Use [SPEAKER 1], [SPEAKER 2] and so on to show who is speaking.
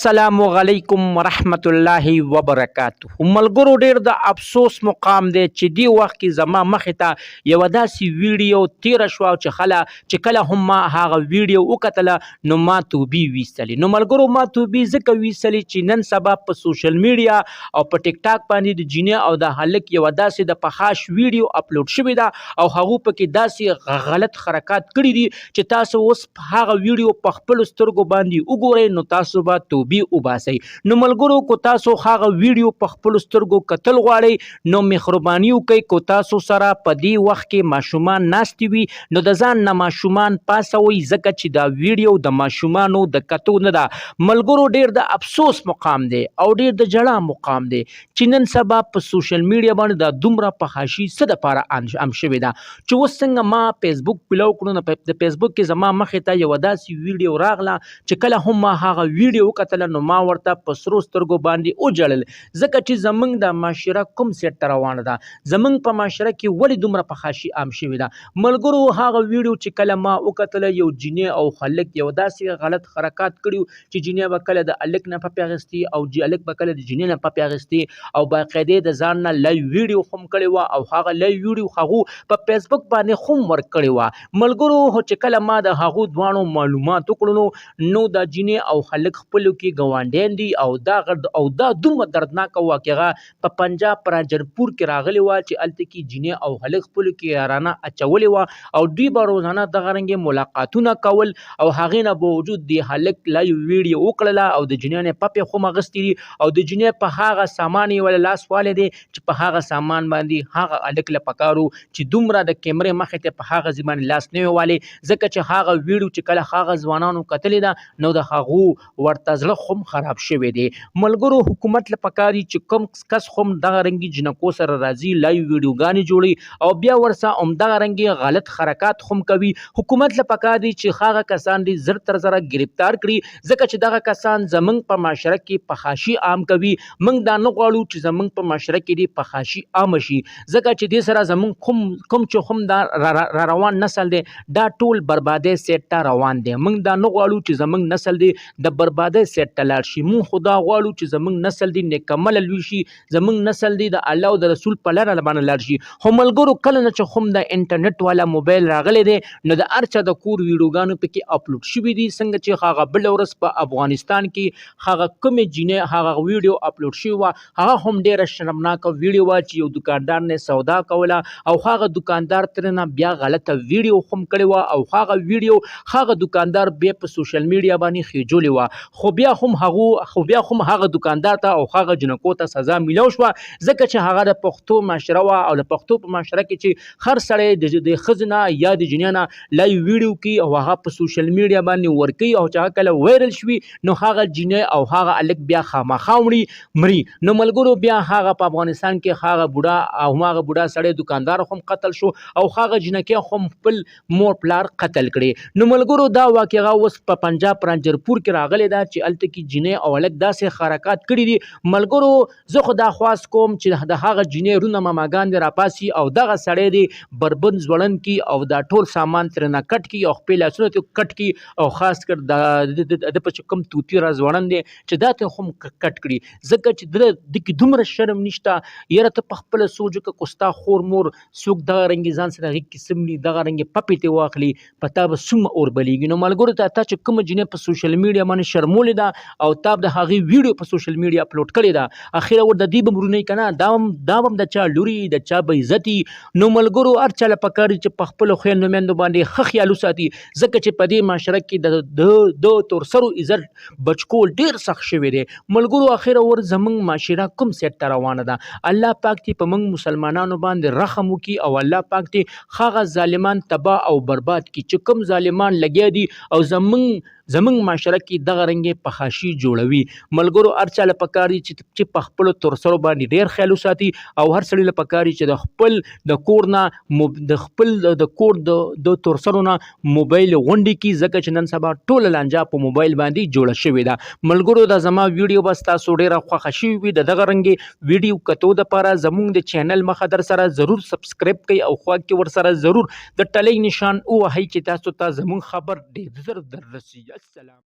[SPEAKER 1] السلام علیکم ورحمت الله وبرکاته. ملګرو ډیر د افسوس مقام دی چې دی وخت کې زما مخې ته یو داسې ویډیو تیر شو چې کله هم ما هغه ویډیو وکتله نو ما توبې ویستلې. نو ملګرو ما توبې ځکه ویستلې چې نن سبا په سوشل میډیا او په ټیک ټاک باندې د جینۍ او د هلک یو داسې د فحاش ویډیو اپلوډ شوې ده او هغه پکې داسې غلط حرکات کړي دي چې تاسو اوس هغه ویډیو په خپل سترګو باندې وګورئ نو تاسو به توبې وباسئ. نو ملګرو کو تاسو هغه ویډیو په خپل سترګو کتل غواړئ نو مهرباني وکړئ کو تاسو سره په دې وخت کې ماشومان ناستې وي نو د ځان نه ماشومان پاسوئ ځکه چې دا ویډیو د ماشومانو د کتو نه ده. ملګرو ډیر د افسوس مقام دی او ډیر د جړا مقام دی چې نن سبا په سوشل میډیا باندې دا دومره فحاشي څه دپاره عام شوې ده چې اوس څنګه ما فیسبوک پلو کړو نو د فیسبوک کې زما مخې ته یوه داسې ویډیو راغله چې کله هم ما هغه ویډیو وکتله نو ما ورته په سرو سترګو باندې وجړل ځکه چې زمونږ د معاشره کوم سیټ ته روانه ده. زمونږ په معاشره کې ولې دومره فحاشي عام شوې ده. ملګرو هغه ویډیو چې کله ما وکتله یو جینۍ او هلک یو داسې غلط حرکات کړي چې جینۍ به کله د هلک نه پپې اخیستې او هلک به کله د جینۍ نه پپې اخیستې او باقاعدې د ځان نه لایو ویډیو هم کړې وه او هغه لایو ویډیو هغو په فیسبوک باندې هم ورکړې وه. ملګرو چې کله ما د هغو دواړو معلومات وکړو نو د جینۍ او هلک خپلو کې ګاونډیان دي او دا دومره دردناکه واقعه په پنجاب په راجرپور کې راغلی وه چې هلته کې جینۍ او هلک خپلو کې یارانه اچولې وه او دوی به روزانه دغه رنګې ملاقاتونه کول او هغې نه باوجود د هلک لایو ویډیو وکړله او د جینۍ نه پپې خو هم اخیستې دي او د جینۍ په هغه سامان یې وله لاس والی دی چې په هغه سامان باندې هغه هلک له پکار و چې دومره د کیمرې مخې ته په هغه ځای باندې لاس نه وی والی ځکه چې هغه ویډیو چې کله هغه ځوانانو کتلې ده نو د هغو ورته زړه هم خراب شوی دی. ملګرو حکومت له پکار دي چې کوم کس هم دغه رنګي جنکو سره راځي لایو ویډیوګانې جوړي او بیا ورسره همدغه رنګې غلط حرکات هم کوي. حکومت له پکار دي چې هغه کسان دي زر تر زره گرفتار کړي ځکه چې دغه کسان زمونږ په معاشره کې فحاشي عام کوي. موږ دا نه غواړو چې زمونږ په معاشره کې دي فحاشي عامه شي ځکه چې دې سره زمونږ کوم چې هم دا را روان نسل دی دا ټول بربادۍ سیټ ته روان دی. موږ دا نه غواړو چې زمونږ نسل دی د بربادۍ سیټ ته لاړ شي. مونږ خدا غواړو چې زمونږ نسل دی نیکمله لوی شي زمونږ نسل دی د الله او د رسول په لاره باندې لاړ شي. خو ملګرو کله نه چې هم د انټرنیټ والا موبایل راغلی دی نو د هر چا د کور ویډیوګانو پکې اپلوډ شوي دي څنګه چې هغه بله ورځ په افغانستان کې هغه کومې جینۍ هغه ویډیو اپلوډ شوې وه هغه هم ډیره شرمناکه ویډیو وه چې یو دکاندار نه سودا کوله او هغه دکاندار ترنه بیا غلطه ویډیو هم کړې وه او هغه ویډیو هغه دکاندار بیا په سوشل میډیا باندې خېجولې وه خو بیا هم هغه دکاندار ته او هغه جنکو ته سزا میلاو شوه ځکه چې هغه د پښتو معاشره وه او د پښتو په معاشره کې چې هر سړی د ښځې نه یا د جینۍ نه لایو ویډیو کوي او هغه په سوشل میډیا باندې ورکوي او چې هغه کله وایرل شوي نو هغه جینۍ او هغه هلک بیا خامخا مري. نو ملګرو بیا هغه په افغانستان کې هغه بوډا او هماغه بوډا سړی دکاندار هم قتل شو او هغه جنکۍ هم خپل مور پلار قتل کړي. نو ملګرو دا واقعه اوس په پنجاب په رنجرپور کې راغلی ده چې هلته کې جینۍ او هلک داسې حرکات کړي دي. ملګرو زه خو دا خواست کوم چې د هغه جینۍ رونه ماماګان دې راپاسي او دغه سړی دې بربند ځوړند کړي او دا ټول سامان ترېنه کټ کړي او خپل لاسونه ترې کټ کړي او خاص کر د په چې کوم توتي را ځوړند دی چې دا ته هم کټ کړي ځکه چې د کې دومره شرم نشته. یاره ته په خپله سوچ وکړه که ستا خور مور څوک دغه رنګې ځان سره هغې کې سملي دغه رنګې پپې ترې واخلي په تا به څومره اور بلیږي. نو ملګرو ته چې کومه جینۍ په سوشل میډیا باندې شرمولې ده او تا د هغې ویډیو په سوشل میډیا اپلوډ کړې ده اخره ور د دې به مرونی که نه دا هم د چا لوري د چا به عزتي. نو ملګرو هر چا له پکار دي چې په خپلو خویندو میندو باندې ښه خیال وساتي ځکه چې په دې معاشره کې د تورسرو عزت بچکول ډېر سخت شوی دی. ملګرو اخره ور زمونږ معاشره کوم سیټ ته روانه ده. الله پاک دې په موږ مسلمانانو باندې رحم وکړي او الله پاک دې هغه ظالمان تباه او برباد کړي چې کوم ظالمان لګیا دي او زمونږ معاشره کې دغه رنګې فحاشي جوړوي. ملګرو هر چا له پکار دي چې په خپلو تورسرو باندې ډېر خیال وساتي او هر سړي له پکار دي چې د کور نه د خپل د کور د تورسرو نه موبایل غونډې کړي ځکه چې نن سبا ټوله لانجه په موبایل باندې جوړه شوې ده. ملګرو دا زما ویډیو به ستاسو ډېره خوښه شوې وي. د دغه رنګې ویډیو کتو دپاره زمونږ د چینل مخه در سره ضرور سبسکرایب کړئ او خوا کې ورسره ضرور د ټلۍ نشان ووهئ چې تاسو ته زمونږ خبر ډېر زر در رسي. السلام.